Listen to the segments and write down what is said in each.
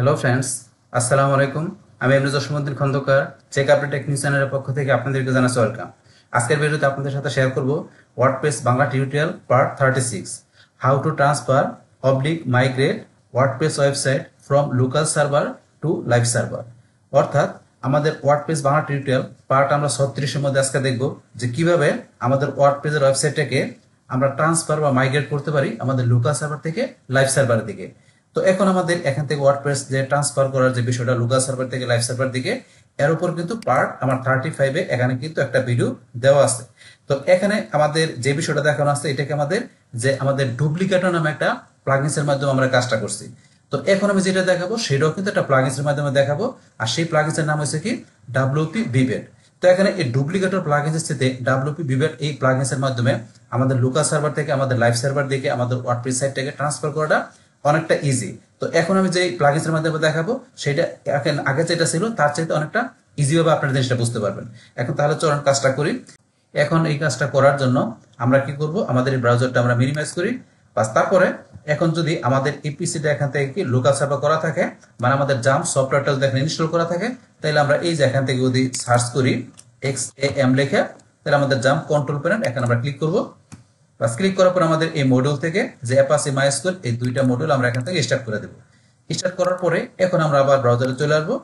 Hello friends, আসসালামু আলাইকুম। আমি এমনি Jasimuddin Khandakar, check update technique চ্যানেলের পক্ষ থেকে আপনাদেরকে জানাচ্ছি ওয়েলকাম। আজকের ভিডিওতে আপনাদের সাথে শেয়ার করব WordPress Bangla tutorial part 36, how to transfer migrate WordPress website from local server two live server. অর্থাৎ আমাদের ওয়ার্ডপ্রেস বাংলা টিউটোরিয়াল পার্ট আমরা 36-এর মধ্যে আজকে দেখব যে কিভাবে আমাদের ওয়ার্ডপ্রেসের ওয়েবসাইটটাকে আমরা ট্রান্সফার বা মাইগ্রেট করতে পারি আমাদের লোকাল সার্ভার থেকে লাইভ সার্ভারের দিকে। তো এখন আমাদের এখান থেকে ওয়ার্ডপ্রেস যে ট্রান্সফার করার যে বিষয়টা লোকাল সার্ভার থেকে লাইভ সার্ভার দিকে, এর উপর কিন্তু পার্ট আমার 35-এ এখানে কিন্তু একটা ভিডিও দেওয়া আছে। তো এখানে আমাদের যে বিষয়টা দেখানো আছে এটাকে আমাদের ডুপ্লিকেটর নামে একটা প্লাগইনস এর মাধ্যমে আমরা কাজটা করছি। তো এখন আমি যেটা দেখাবো সেটাও কিন্তু একটা প্লাগইনস এর মাধ্যমে দেখাবো, আর সেই প্লাগইনস এর নাম হচ্ছে কি WP Vivet। তো এখানে এই ডুপ্লিকেটর প্লাগইনস এর সাথে WP Vivet এই প্লাগইনস এর মাধ্যমে আমাদের লোকাল সার্ভার থেকে আমাদের লাইভ সার্ভার দিকে আমাদের ওয়ার্ডপ্রেস সাইটটাকে ট্রান্সফার করাটা অনেকটা ইজি। তো এখন আমি যে প্লাগইনস এর মাধ্যমে দেখাবো সেটা এখন আগে যেটা ছিল তার চাইতে অনেকটা ইজি ভাবে আপনারা জিনিসটা বুঝতে পারবেন। এখন তাহলে চলুন কাজটা করি। এখন এই কাজটা করার জন্য আমরা কি করব, আমাদের এই ব্রাউজারটা আমরা মিনিমাইজ করি। বাস তারপরে এখন যদি আমাদের এই পিসিটা এখান থেকে কি লোকাল সার্ভার করা থাকে, মানে আমাদের জাম্প সফটওয়্যারটা যদি এখানে ইনস্টল করা থাকে, তাহলে আমরা এই যে এখান থেকে যদি সার্চ করি XAM লিখে, তাহলে আমাদের জাম্প কন্ট্রোল প্যানেল এখানে আমরা ক্লিক করব। বাস ক্লিক করার পর আমাদের এই মডিউল থেকে যে অ্যাপাচি মাইস্কুয়েল এই দুইটা মডিউল আমরা এখান থেকে স্টার্ট করে দেব। স্টার্ট করার পরে এখন আমরা আবার ব্রাউজারে চলে আসবো।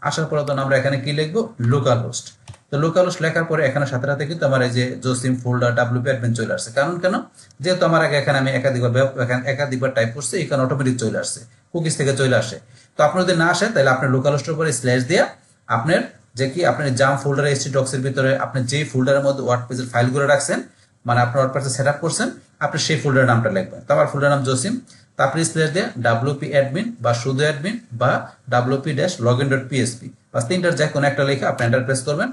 আসার পর আমরা এখানে কি লিখবো, লোকাল হোস্ট। তো লোকাল হোস্ট লেখার পরে এখানে সাথে সাথে কিন্তু আমার এই যে জসিম ফোল্ডার WP অ্যাডমিন চলে আসছে। কারণ কেন, যেহেতু আমার আগে এখানে আমি একাধিকবার টাইপ করছি, এখানে অটোমেটিক চলে আসছে, কুকিজ থেকে চলে আসে। তো আপনার যদি না আসে তাহলে আপনি লোকাল হোস্টের উপরে স্ল্যাশ দিয়ে আপনার যে কি আপনি জাম ফোল্ডারে htdocs এর ভিতরে আপনি যে ফোল্ডারের মধ্যে ওয়ার্ডপ্রেসের ফাইলগুলো রাখছেন, মানে আপনার ওয়ার্ডপ্রেসে সেটআপ করছেন, আপনি সেই ফোল্ডারের নামটা লিখবেন। তো আমার ফোল্ডার নাম জসিম, তারপরে স্ল্যাশ দিয়ে WP অ্যাডমিন বা শুধু অ্যাডমিন বা wp-login.php, বাস তিনটার যে কোনো একটা লিখে আপনি এন্টার প্রেস করবেন।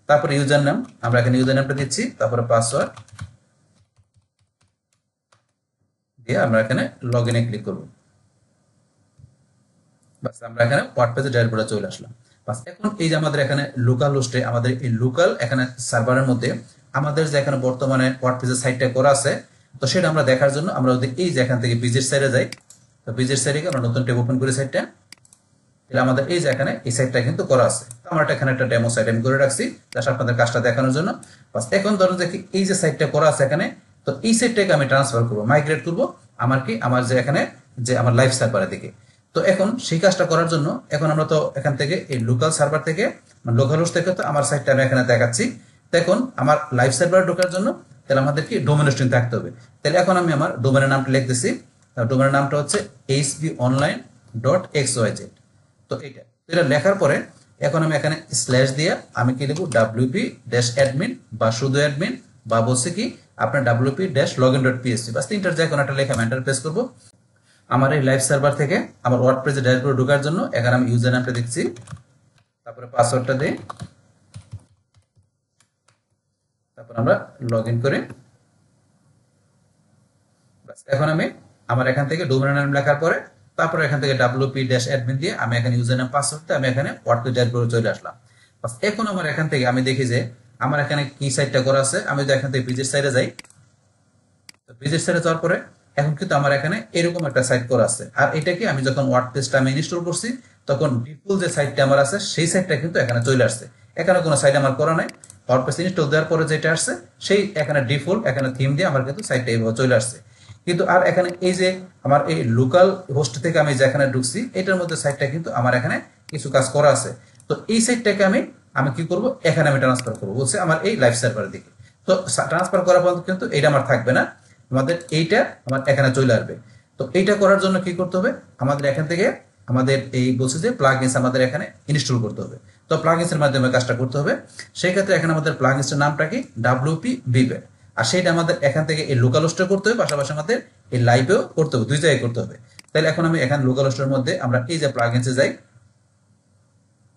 তারপরে ইউজার নাম, আমরা এখানে ইউজার নামটা দিচ্ছি, তারপরে পাসওয়ার্ড দিয়ে আমরা এখানে লগইনে ক্লিক করব। বাস আমরা এখানে ওয়ার্ডপ্রেসের ড্যাশবোর্ডে চলে আসলাম। বাস এখন এই যে আমাদের এখানে লোকাল হোস্টে আমাদের এই লোকাল এখানে সার্ভারের মধ্যে আমাদের যে এখানে বর্তমানে ওয়ার্ডপ্রেসের সাইটটা করা আছে, তো সেটা আমরা দেখার জন্য আমরা যদি এই যে এখান থেকে ভিজিট সাইটে যাই, তো ভিজিট সাইটে আমরা নতুন ট্যাব ওপেন করি সাইটটা, তাহলে আমাদের এই যে এখানে এই সাইটটা কিন্তু করা আছে। তো আমরা এখানে একটা ডেমো সাইট আমি করে রাখছি জাস্ট আপনাদের কাজটা দেখানোর জন্য। বাস এখন ধরুন যে এই যে সাইটটা করা আছে এখানে, তো এই সাইটটাকে আমি ট্রান্সফার করব, মাইগ্রেট করব আমার যে এখানে যে আমার লাইভ সার্ভারের দিকে। তো এখন সেই কাজটা করার জন্য এখন আমরা তো এখান থেকে এই লোকাল সার্ভার থেকে মানে লোকাল হোস্ট থেকে তো আমার সাইটটা আমি এখানে দেখাচ্ছি। তো এখন আমার লাইভ সার্ভারে ঢোকার জন্য তাহলে আমাদের কি ডোমেন হোস্টিং থাকতে হবে। তাহলে এখন আমি আমার ডোমেনের নামটা লিখতেছি। ডোমেনের নামটা হচ্ছে hbonline.xyz। তো এটা লেখার পরে এখন আমি এখানে স্ল্যাশ দিয়ে আমি কি লিখব, wp-admin বা শুধু অ্যাডমিন বা বলছি কি আপনার wp-login.php, বাস তিনটার যে কোনো একটা লেখা আমি এন্টার প্রেস করব। আমার এই লাইভ সার্ভার থেকে আমার ওয়ার্ডপ্রেসে ড্যাশবোর্ডে ঢোকার জন্য এখানে আমি ইউজার নামটা দিচ্ছি, তারপরে পাসওয়ার্ডটা দিই, তারপর আমরা লগইন করি। বাস এখন আমি আমার এখান থেকে ডোমেন নাম লেখার পরে তারপর এখান থেকে wp-admin দিয়ে আমি এখানে ইউজার নাম পাসওয়ার্ড দিয়ে আমি এখানে ওয়ার্ডপ্রেস ড্যাশবোর্ডে চলে আসলাম। বাস এখন আমার এখান থেকে আমি দেখি যে আমার এখানে কি সাইটটা করা আছে। আমি যদি এখান থেকে ভিজিট সাইটে যাই, তো ভিজিট সাইটে যাওয়ার পরে এখন কিন্তু আমার এখানে এরকম একটা সাইট করা আছে। আর এটা কি আমি যখন ওয়ার্ডপ্রেসটা আমি ইনস্টল করছি তখন ডিফল্ট যে সাইটটা আমার আছে সেই সাইটটা কিন্তু এখানে চলে আসছে। এখানে কোনো সাইট আমার করা নাই, ওয়ার্ডপ্রেস ইনস্টল দেওয়ার পরে যেটা আসছে সেই এখানে ডিফল্ট এখানে থিম দিয়ে আমার কিন্তু সাইটটা এইভাবে চলে আসছে। কিন্তু আর এখানে এই যে আমার এই লোকাল হোস্ট থেকে আমি যেখানে ঢুকছি এটার মধ্যে সাইটটা কিন্তু আমার এখানে কিছু কাজ করা আছে। তো এই সাইটটাকে আমি আমি কি করব, এখানে আমি ট্রান্সফার করব বলছে আমার এই লাইভ সার্ভারের দিকে। তো ট্রান্সফার করার পর কিন্তু এটা আমার থাকবে না, আমাদের এইটা আমার এখানে চলে আসবে। তো এইটা করার জন্য কি করতে হবে, আমাদের এখান থেকে আমাদের এই বলছে যে প্লাগইনস আমাদের এখানে ইনস্টল করতে হবে। তো প্লাগইনস এর মাধ্যমে কাজটা করতে হবে। সেই ক্ষেত্রে এখানে আমাদের প্লাগইনস এর নামটা কি WP Vivet, আর সেইটা আমাদের এখান থেকে এই লোকাল হোস্টে করতে হবে, পাশাপাশি আমাদের এই লাইভেও করতে হবে, দুই জায়গায় করতে হবে। তাহলে এখন আমি এখানে লোকাল হোস্টের মধ্যে আমরা এই যে প্লাগইনসে যাই,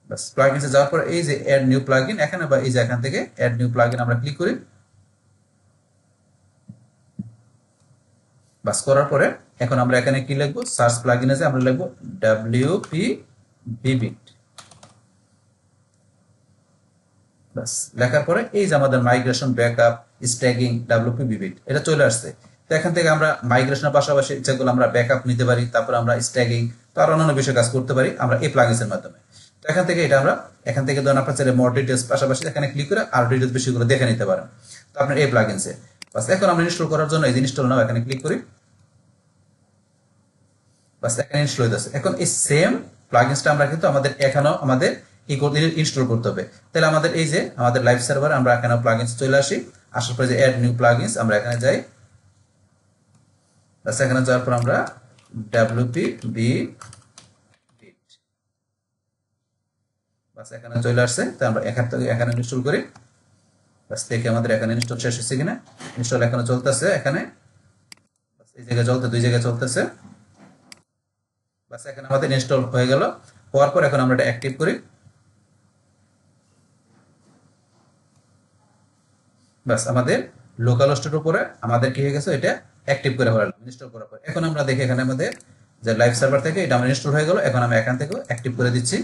বাস প্লাগইনসে যাওয়ার পর এই যে অ্যাড নিউ প্লাগইন এখানে বা এই যে এখান থেকে অ্যাড নিউ প্লাগইন আমরা ক্লিক করি। বাস করার পরে এখন আমরা এখানে কি লিখবো, সার্চ প্লাগইনে যে আমরা লিখবো WP Vivet। বাস লেখার পরে এই যে আমাদের মাইগ্রেশন ব্যাকআপ স্ট্যাগিং WP Vivet এটা চলে আসছে। তো এখান থেকে আমরা মাইগ্রেশনের পাশাপাশি যেগুলো আমরা ব্যাকআপ নিতে পারি, তারপর আমরা স্ট্যাগিং তো আর অন্যান্য বিষয়ে কাজ করতে পারি আমরা এই প্লাগইনস এর মাধ্যমে। তো এখান থেকে এটা আমরা এখান থেকে ধরুন আপনার চাইলে মোর ডিটেলস পাশাপাশি এখানে ক্লিক করে আর ডিটেলস বেশিগুলো দেখে নিতে পারেন। তো আপনার এই প্লাগইনসে বাস এখন আমরা ইনস্টল করার জন্য এই ইনস্টল নাও এখানে ক্লিক করি। বাস এখানে ইনস্টল হয়ে যাচ্ছে। এখন এই সেম প্লাগইনসটা আমরা কিন্তু আমাদের এখানেও আমাদের ইনস্টল করতে হবে। তাহলে আমাদের এই যে আমাদের লাইভ সার্ভার আমরা এখানে প্লাগইনস চলে আসি, আসার পরে যে অ্যাড নিউ প্লাগইনস আমরা এখানে যাই। বাস এখানে যাওয়ার পর আমরা ডব্লিউপি বি বাস এখানে চলে আসছে। তো আমরা এখান থেকে এখানে ইনস্টল করি। বাস দেখি আমাদের এখানে ইনস্টল শেষ হয়েছে কিনা। ইনস্টল এখানে চলতেছে, এখানে এই জায়গায় চলতে দুই জায়গায় চলতেছে। বাস এখানে আমাদের ইনস্টল হয়ে গেল। হওয়ার পর এখন আমরা এটা অ্যাক্টিভ করি। বাস আমাদের লোকাল হোস্টের উপরে আমাদের কি হয়ে গেছে, এটা অ্যাক্টিভ করে ফেললাম ইনস্টল করার পর। এখন আমরা দেখি এখানে আমাদের যে লাইভ সার্ভার থেকে এটা আমার ইনস্টল হয়ে গেল। এখন আমি এখান থেকে অ্যাক্টিভ করে দিচ্ছি।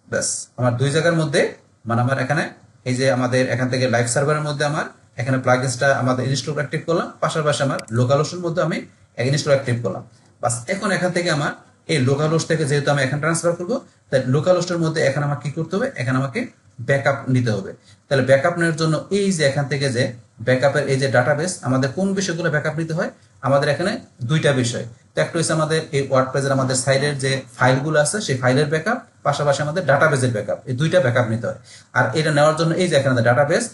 ব্যাস আমার দুই জায়গার মধ্যে মানে আমার এখানে এই যে আমাদের এখান থেকে লাইভ সার্ভারের মধ্যে আমার এখানে প্লাগইনসটা আমাদের ইনস্টল অ্যাক্টিভ করলাম, পাশাপাশি আমার লোকাল হোস্টের মধ্যে আমি ইনস্টল অ্যাক্টিভ করলাম। বাস এখন এখান থেকে আমার এই লোকাল হোস্ট থেকে যেহেতু আমি এখানে ট্রান্সফার করবো, তাই লোকাল হোস্টের মধ্যে এখানে আমাকে কি করতে হবে, এখানে আমাকে ব্যাকআপ নিতে হবে। তাহলে ব্যাকআপ নেওয়ার জন্য এই যে এখান থেকে যে ব্যাকআপের এই যে ডাটাবেস, আমাদের কোন বিষয়গুলো ব্যাকআপ নিতে হয়, আমাদের এখানে দুইটা বিষয়। তো একটা হচ্ছে আমাদের এই ওয়ার্ডপ্রেসের আমাদের সাইডের যে ফাইলগুলো আছে সেই ফাইলের ব্যাকআপ, পাশাপাশি আমাদের ডাটাবেসের ব্যাকআপ, এই দুইটা ব্যাকআপ নিতে হয়। আর এটা নেওয়ার জন্য এই যে এখানে ডাটাবেস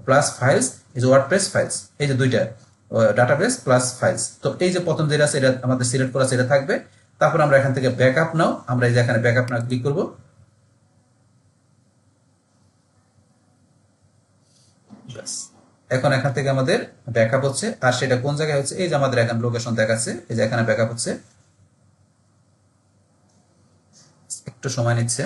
প্লাস ফাইলস, এই যে ওয়ার্ডপ্রেস ফাইলস, এই যে দুইটা ডাটাবেস প্লাস ফাইলস। তো এই যে প্রথম যেটা আছে এটা আমাদের সিলেক্ট করা সেটা থাকবে। তারপর আমরা এখান থেকে ব্যাকআপ নাও, আমরা এই যে এখানে ব্যাকআপ নাও ক্লিক করব। এখন এখান থেকে আমাদের ব্যাকআপ হচ্ছে, আর সেটা কোন জায়গায় হচ্ছে, এই যে আমাদের এখানে লোকেশন দেখাচ্ছে, এই যে এখানে ব্যাকআপ হচ্ছে। একটু সময় নিচ্ছে।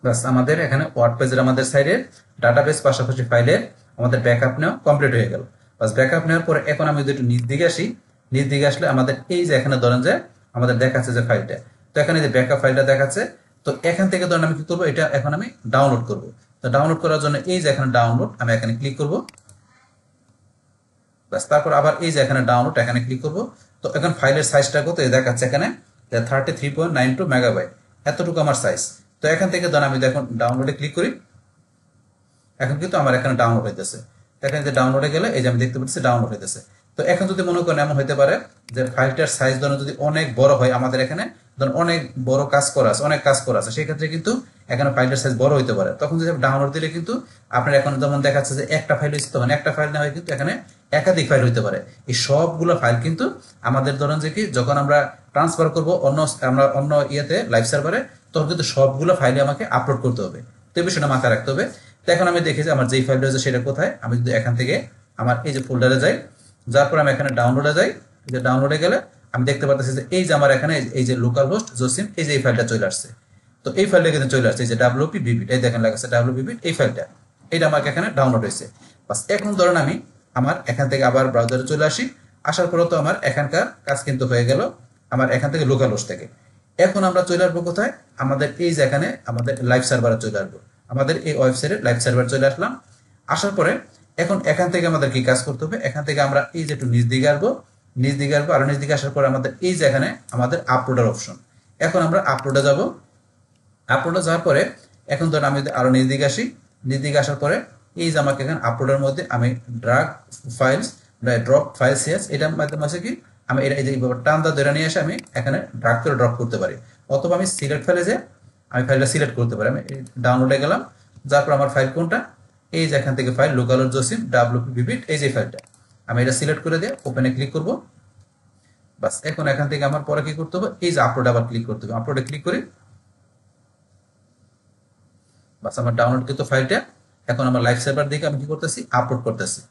বাস আমাদের এখানে ওয়ার্ডপ্রেসের আমাদের সাইডের ডাটাবেস পাশাপাশি ফাইলের আমাদের ব্যাকআপ নেওয়া কমপ্লিট হয়ে গেল। বাস ব্যাকআপ নেওয়ার পরে এখন আমি যদি একটু নিচ দিকে আসি, নিচ দিকে আসলে আমাদের এই যে এখানে ধরেন যে আমাদের দেখাচ্ছে যে ফাইলটা, তো এখানে যে ব্যাকআপ ফাইলটা দেখাচ্ছে। তো এখান থেকে ধরেন আমি কি করবো, এটা এখন আমি ডাউনলোড করব। তো ডাউনলোড করার জন্য এই যে এখানে ডাউনলোড, আমি এখানে ক্লিক করব। বাস তারপর আবার এই যে এখানে ডাউনলোড, এখানে ক্লিক করব। তো এখন ফাইলের সাইজটা কত দেখাচ্ছে এখানে 33.92 মেগাবাইট, এতটুকু আমার সাইজ। তো এখান থেকে ধরেন আমি এখন ডাউনলোডে ক্লিক করি। এখন কিন্তু আমার এখানে ডাউনলোড হইতেছে। এখানে যে ডাউনলোডে গেলে এই যে আমি দেখতে পাচ্ছি ডাউনলোড হইতেছে। তো এখন যদি মনে করেন এমন হইতে পারে যে ফাইলটার সাইজ ধরেন যদি অনেক বড় হয়, আমাদের এখানে ধরেন অনেক বড় কাজ করা আছে, অনেক কাজ করা আছে, সেই ক্ষেত্রে কিন্তু এখানে ফাইলটার সাইজ বড় হইতে পারে। তখন যদি ডাউনলোড দিলে কিন্তু আপনার এখন যেমন দেখাচ্ছে যে একটা ফাইল হচ্ছে, তখন একটা ফাইল না হয় কিন্তু এখানে একাধিক ফাইল হইতে পারে। এই সবগুলো ফাইল কিন্তু আমাদের ধরেন যে কি যখন আমরা ট্রান্সফার করব আমরা অন্য ইয়েতে লাইভ সার্ভারে, তখন কিন্তু সবগুলো ফাইলে আমাকে আপলোড করতে হবে। তো এই বিষয়টা মাথায় রাখতে হবে। তো এখন আমি দেখি যে আমার যেই ফাইলটা আছে সেটা কোথায়। আমি যদি এখান থেকে আমার এই যে ফোল্ডারে যাই, যার পর আমি এখানে ডাউনলোডে যাই, এই যে ডাউনলোডে গেলে আমি দেখতে পাচ্ছি যে এই যে আমার এখানে এই যে লোকাল হোস্ট জসিম, এই যে এই ফাইলটা চলে আসছে। তো এই ফাইলটা কিন্তু চলে আসছে, এই যে ডাব্লিউপি বিবিট, এই দেখেন লেখা আছে ডাব্লিউপি বিবিট, এই ফাইলটা এটা আমাকে এখানে ডাউনলোড হয়েছে। বাস এখন ধরেন আমি আমার এখান থেকে আবার ব্রাউজারে চলে আসি। আসার পরে তো আমার এখানকার কাজ কিন্তু হয়ে গেল আমার এখান থেকে লোকাল হোস্ট থেকে। এখন আমরা চলে আসবো কোথায়, আমাদের এই যে এখানে আমাদের লাইভ সার্ভারে চলে আসবো। আমাদের এই ওয়েবসাইটে লাইভ সার্ভার চলে আসলাম। আসার পরে এখন এখান থেকে আমাদের কি কাজ করতে হবে, এখান থেকে আমরা এই যে একটু নিচ দিকে আসবো, নিচ দিকে আসবো, আর নিচ দিকে আসার পরে আমাদের এই যে এখানে আমাদের আপলোডের অপশন। এখন আমরা আপলোডে যাব। আপলোডে যাওয়ার পরে এখন ধরুন আমি যদি আরো নিচ দিকে আসি, নিচ দিকে আসার পরে এই যে আমাকে এখানে আপলোডের মধ্যে আমি ড্রপ ফাইলস এটার মাধ্যমে আছে কি আমি এটা এই যে টানটা ধরে নিয়ে এসে আমি এখানে ড্রাগ করে ড্রপ করতে পারি, অথবা আমি সিলেক্ট ফাইলে যে আমি ফাইলটা সিলেক্ট করতে পারি। আমি ডাউনলোডে গেলাম, যার পর আমার ফাইল কোনটা, এই যে এখান থেকে ফাইল লোকাল জসিম ডাব্লিউপি বিবিট, এই যে ফাইলটা আমি এটা সিলেক্ট করে দিয়ে ওপেনে ক্লিক করব। বাস এখন এখান থেকে আমার পরে কি করতে হবে, এই যে আপলোড আবার ক্লিক করতে হবে, আপলোডে ক্লিক করি। বাস আমার ডাউনলোড কিন্তু ফাইলটা এখন আমার লাইভ সার্ভার দিকে আমি কি করতেছি, আপলোড করতেছি।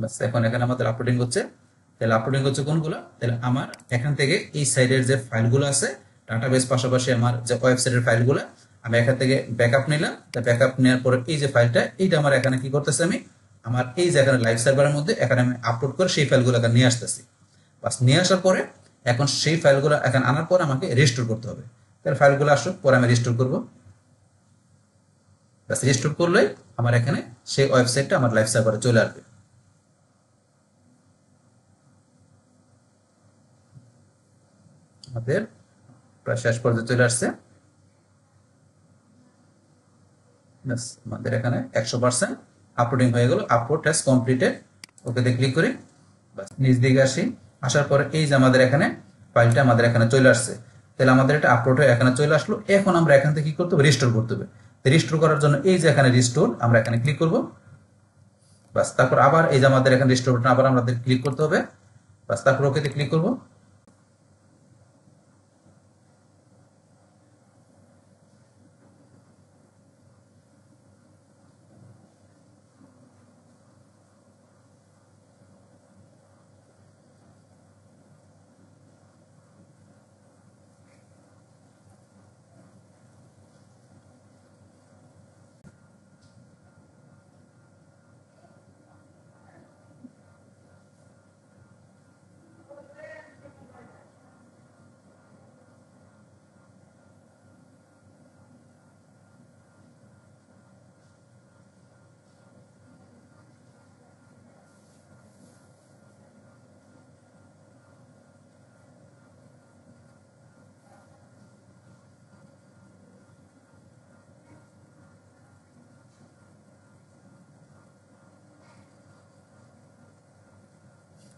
বাস এখন এখানে আমাদের আপলোডিং হচ্ছে। তাহলে আপলোডিং হচ্ছে কোনগুলো, তাহলে আমার এখান থেকে এই সাইডের যে ফাইলগুলো আছে ডাটাবেস পাশাপাশি আমার যে ওয়েবসাইটের ফাইলগুলো আমি এখান থেকে ব্যাকআপ নিলাম। তা ব্যাকআপ নেওয়ার পরে এই যে ফাইলটা এইটা আমার এখানে কি করতেছে, আমি আমার এই যে এখানে লাইভ সার্ভারের মধ্যে এখানে আমি আপলোড করে সেই ফাইলগুলো এখানে নিয়ে আসতেছি। বাস নিয়ে আসার পরে এখন সেই ফাইলগুলো এখানে আনার পর আমাকে রিস্টোর করতে হবে। তাহলে ফাইলগুলো আসুক, পরে আমি রিস্টোর করবো। বাস রিস্টোর করলেই আমার এখানে সেই ওয়েবসাইটটা আমার লাইভ সার্ভারে চলে আসবে। আমাদের প্রায় শেষ পর্যায়ে চলে আসছে। আমাদের এখানে 100% আপলোডিং হয়ে গেল। আপলোড হ্যাজ কমপ্লিটেড, ওকেতে ক্লিক করি। বাস নিচ দিকে আসি, আসার পরে এই যে আমাদের এখানে ফাইলটা আমাদের এখানে চলে আসছে। তাহলে আমাদের এটা আপলোড হয়ে এখানে চলে আসলো। এখন আমরা এখান থেকে কি করতে হবে, রিস্টোর করতে হবে। রিস্টোর করার জন্য এই যে এখানে রিস্টোর আমরা এখানে ক্লিক করব। বাস তারপর আবার এই যে আমাদের এখানে রিস্টোর বাটন আবার আমাদের ক্লিক করতে হবে। বাস তারপর ওকেতে ক্লিক করব।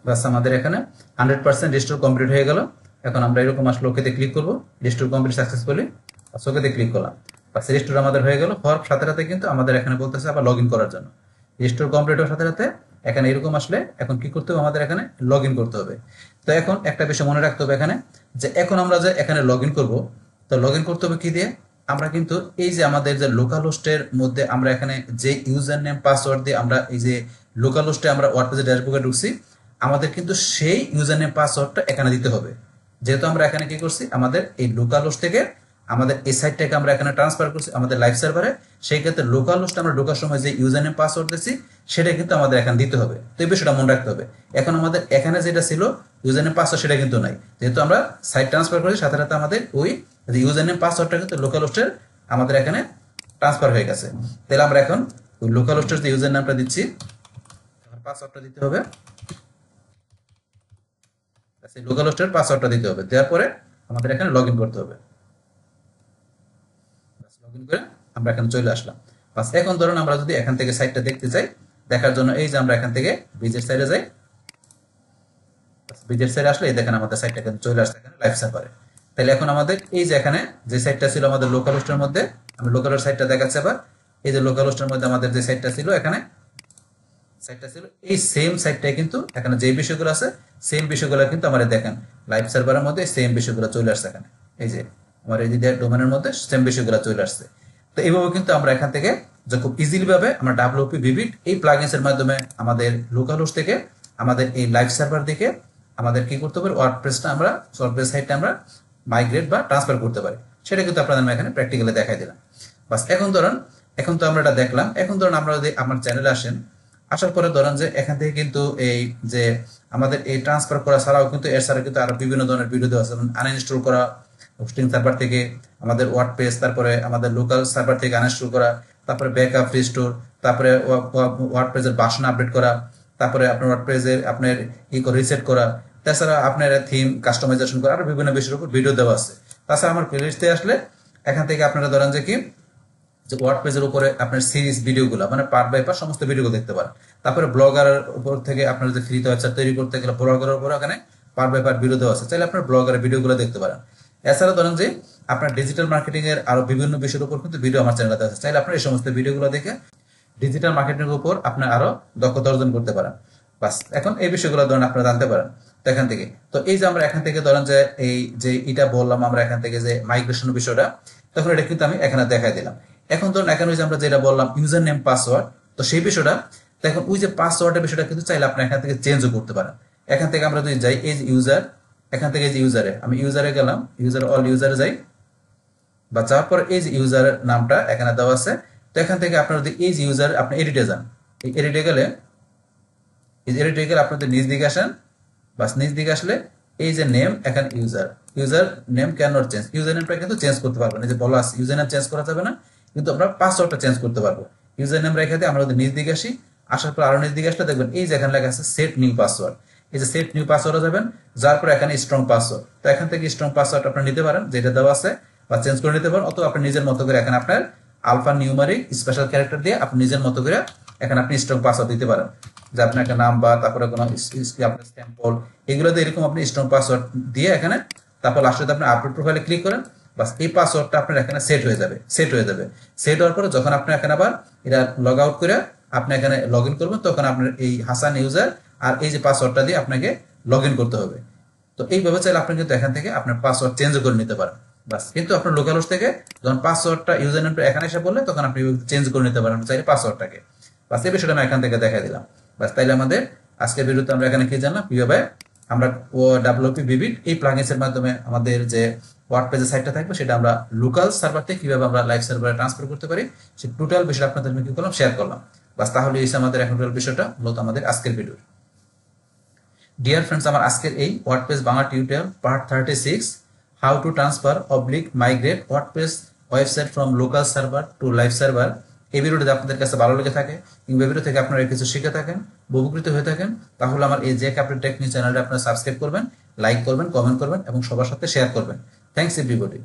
বাস আমাদের এখানে 100% রিস্টোর কমপ্লিট হয়ে গেল। এখন আমরা এরকম আসলে ওকেতে ক্লিক করব, রিস্টোর কমপ্লিট সাকসেসফুলি। বাস ওকেতে ক্লিক করলাম। বাস রিস্টোর আমাদের হয়ে গেল। হওয়ার সাথে সাথে কিন্তু আমাদের এখানে বলতেছে আবার লগ ইন করার জন্য। রিস্টোর কমপ্লিট হওয়ার সাথে সাথে এখানে এরকম আসলে এখন কি করতে হবে, আমাদের এখানে লগ ইন করতে হবে। তো এখন একটা বিষয় মনে রাখতে হবে এখানে, যে এখন আমরা যে এখানে লগ ইন করবো, তো লগ ইন করতে হবে কি দিয়ে, আমরা কিন্তু এই যে আমাদের যে লোকাল হোস্টের মধ্যে আমরা এখানে যে ইউজার নেম পাসওয়ার্ড দিয়ে আমরা এই যে লোকাল হোস্টে আমরা ওয়ার্ডপ্রেসের ড্যাশবোর্ডে ঢুকছি, আমাদের কিন্তু সেই ইউজার নেম পাসওয়ার্ডটা এখানে দিতে হবে। যেহেতু আমরা এখানে কি করছি, আমাদের এই লোকাল হোস্ট থেকে আমাদের এই সাইটটাকে আমরা এখানে ট্রান্সফার করছি আমাদের লাইভ সার্ভারে, সেই ক্ষেত্রে লোকাল হোস্টে আমরা ঢোকার সময় যে ইউজার নেম পাসওয়ার্ড দিচ্ছি সেটা কিন্তু আমাদের এখানে দিতে হবে। তো এই বিষয়টা মনে রাখতে হবে। এখন আমাদের এখানে যেটা ছিল ইউজার নেম পাসওয়ার্ড সেটা কিন্তু নাই, যেহেতু আমরা সাইট ট্রান্সফার করেছি, সাথে সাথে আমাদের ওই ইউজার নেম পাসওয়ার্ডটা কিন্তু লোকাল হোস্টের আমাদের এখানে ট্রান্সফার হয়ে গেছে। তাহলে আমরা এখন ওই লোকাল হোস্টের যে ইউজার নামটা দিচ্ছি, পাসওয়ার্ডটা দিতে হবে। লোকাল হোস্টের পাসওয়ার্ডটা দিতে হবে, দেওয়ার পরে আমাদের এখানে লগ ইন করতে হবে। লগ ইন করে আমরা এখানে চলে আসলাম। বাস এখন ধরুন আমরা যদি এখান থেকে সাইটটা দেখতে চাই, দেখার জন্য এই যে আমরা এখান থেকে ভিজিট সাইটে যাই। ভিজিট সাইটে আসলে এই দেখেন আমাদের সাইটটা এখানে চলে আসছে এখানে লাইভ সার্ভারে। তাহলে এখন আমাদের এই যে এখানে যে সাইটটা ছিল আমাদের লোকাল হোস্টের মধ্যে, আমি লোকাল হোস্ট সাইটটা দেখাচ্ছি আবার। এই যে লোকাল হোস্টের মধ্যে আমাদের যে সাইটটা ছিল এখানে সাইটটা ছিল, এই সেম সাইটটাই কিন্তু এখানে যে বিষয়গুলো আছে সেম বিষয়গুলো কিন্তু আমরা দেখেন লাইভ সার্ভারের মধ্যে সেম বিষয়গুলো চলে আসছে এখানে। এই যে আমার এই যে ডোমেনের মধ্যে সেম বিষয়গুলো চলে আসছে। তো এইভাবে কিন্তু আমরা এখান থেকে যে খুব ইজিলি ভাবে আমরা WP Vivid এই প্লাগইনস এর মাধ্যমে আমাদের লোকাল হোস্ট থেকে আমাদের এই লাইভ সার্ভার থেকে আমাদের কি করতে পারি, ওয়ার্ডপ্রেসটা আমরা ওয়ার্ডপ্রেস সাইটটা আমরা মাইগ্রেট বা ট্রান্সফার করতে পারি। সেটা কিন্তু আপনাদের আমি এখানে প্র্যাকটিক্যালি দেখাই দিলাম। বাস এখন ধরুন, এখন তো আমরা এটা দেখলাম। এখন ধরুন আমরা যদি আমার চ্যানেলে আসেন, আসার পরে ধরেন যে এখান থেকে কিন্তু এই যে আমাদের এই ট্রান্সফার করা ছাড়াও কিন্তু এর ছাড়া কিন্তু আরো বিভিন্ন ধরনের ভিডিও দেওয়া আছে, আনইনস্টল করা হোস্টিং সার্ভার থেকে আমাদের ওয়ার্ডপ্রেস, তারপরে আমাদের লোকাল সার্ভার থেকে আনইনস্টল করা, তারপরে ব্যাকআপ রিস্টোর, তারপরে ওয়ার্ডপ্রেসের ভার্সন আপডেট করা, তারপরে আপনার ওয়ার্ডপ্রেসের আপনার রিসেট করা, তাছাড়া আপনার থিম কাস্টমাইজেশন করা, আরো বিভিন্ন বিষয়ের উপর ভিডিও দেওয়া আছে। তাছাড়া আমার প্লেলিস্টে আসলে এখান থেকে আপনারা ধরেন যে কি যে ওয়ার্ডপ্রেসের উপরে আপনার সিরিজ ভিডিওগুলো মানে পার্ট বাই পার্ট সমস্ত ভিডিওগুলো দেখতে পারেন। তারপরে ব্লগারের উপর থেকে আপনার যে ফ্রিতে ওয়েবসাইট তৈরি করতে গেলে ব্লগারের উপর এখানে পার্ট বাই পার্ট ভিডিও দেওয়া আছে, চাইলে আপনার ব্লগারের ভিডিওগুলো দেখতে পারেন। এছাড়া ধরেন যে আপনার ডিজিটাল মার্কেটিং এর আরো বিভিন্ন বিষয়ের উপর কিন্তু ভিডিও আমার চ্যানেলে দেওয়া আছে, চাইলে আপনার এই সমস্ত ভিডিওগুলো দেখে ডিজিটাল মার্কেটিং এর উপর আপনার আরো দক্ষতা অর্জন করতে পারেন। বাস এখন এই বিষয়গুলো ধরেন আপনারা জানতে পারেন তো এখান থেকে। তো এই যে আমরা এখান থেকে ধরেন যে এই যে এটা বললাম আমরা এখান থেকে যে মাইগ্রেশন বিষয়টা, তখন এটা কিন্তু আমি এখানে দেখাই দিলাম। এখন ধরুন এখানে যে আমরা যেটা বললাম ইউজার নেম পাসওয়ার্ড, তো সেই বিষয়টা তো এখন ওই যে পাসওয়ার্ডের বিষয়টা কিন্তু চাইলে আপনি এখান থেকে চেঞ্জও করতে পারেন। এখান থেকে আমরা যদি যাই এই যে ইউজার, এখান থেকে এই যে ইউজারে আমি ইউজারে গেলাম, ইউজার অল ইউজারে যাই, বা যাওয়ার পর এই যে ইউজারের নামটা এখানে দেওয়া আছে। তো এখান থেকে আপনার যদি এই যে ইউজার আপনি এডিটে যান, এই এডিটে গেলে আপনাদের নিজ দিকে আসেন, বাস নিজ দিকে আসলে এই যে নেম এখানে user name can not change, user নেমটা কিন্তু চেঞ্জ করতে পারবেন। এই যে বলা আছে ইউজার নেম চেঞ্জ করা যাবে না, কিন্তু আমরা পাসওয়ার্ডটা চেঞ্জ করতে পারবো। ইউজার নেম রেখে দিয়ে আমরা যদি নিজ দিকে আসি, আসার পর আরো নিজ দিকে আসলে দেখবেন এই যে এখানে লেখা আছে সেট নিউ পাসওয়ার্ড। এই যে সেট নিউ পাসওয়ার্ডে যাবেন, যার পর এখানে স্ট্রং পাসওয়ার্ড। তো এখান থেকে স্ট্রং পাসওয়ার্ড আপনি নিতে পারেন যেটা দেওয়া আছে, বা চেঞ্জ করে নিতে পারেন, অথবা আপনি নিজের মতো করে এখানে আপনার আলফা নিউমারিক স্পেশাল ক্যারেক্টার দিয়ে আপনি নিজের মতো করে এখানে আপনি স্ট্রং পাসওয়ার্ড দিতে পারেন, যে আপনার একটা নাম্বার, তারপরে কোনো আপনার স্ট্যাম্পল, এগুলোতে এরকম আপনি স্ট্রং পাসওয়ার্ড দিয়ে এখানে, তারপর লাস্টে আপনি আপলোড প্রোফাইলে ক্লিক করেন, বাস এই পাসওয়ার্ডটা আপনার এখানে সেট হয়ে যাবে। সেট হওয়ার পরে যখন আপনি এখানে আবার এটা লগ আউট করে আপনি এখানে লগ ইন করবেন, তখন আপনার এই হাসান ইউজার আর এই যে পাসওয়ার্ডটা দিয়ে আপনাকে লগ ইন করতে হবে। তো এইভাবে চাইলে আপনি কিন্তু এখান থেকে আপনার পাসওয়ার্ড চেঞ্জ করে নিতে পারেন। বাস, কিন্তু আপনার লোকাল হোস্ট থেকে যখন পাসওয়ার্ডটা ইউজার নেমটা এখানে এসে বললে, তখন আপনি চেঞ্জ করে নিতে পারেন চাইলে পাসওয়ার্ডটাকে। বাস, এই বিষয়টা আমি এখান থেকে দেখা দিলাম। বাস, তাইলে আমাদের আজকের ভিডিওতে আমরা এখানে কি জানলাম, কিভাবে আমরা WP Vivid এই প্লাগইনস এর মাধ্যমে আমাদের যে ওয়ার্ডপ্রেসের সাইটটা থাকবে সেটা আমরা লোকাল সার্ভার থেকে কিভাবে আমরা লাইভ সার্ভারে ট্রান্সফার করতে পারি, সেই টোটাল বিষয়টা আপনাদের কি করলাম, শেয়ার করলাম। বাস, তাহলে এই আমাদের এখন টোটাল বিষয়টা মূলত আমাদের আজকের ভিডিও। ডিয়ার ফ্রেন্ডস, আমার আজকের এই WordPress Bangla tutorial part 36, how to transfer oblique migrate WordPress website from local server two live server, এই ভিডিওটি আপনাদের কাছে ভালো লেগে থাকে কিংবা ভিডিও থেকে আপনারা কিছু শিখে থাকেন, উপকৃত হয়ে থাকেন, তাহলে আমার এই যে ক্যাপ্টেন টেক নিউজ চ্যানেলটা আপনারা সাবস্ক্রাইব করবেন, লাইক করবেন, কমেন্ট করবেন এবং সবার সাথে শেয়ার করবেন। Thanks everybody.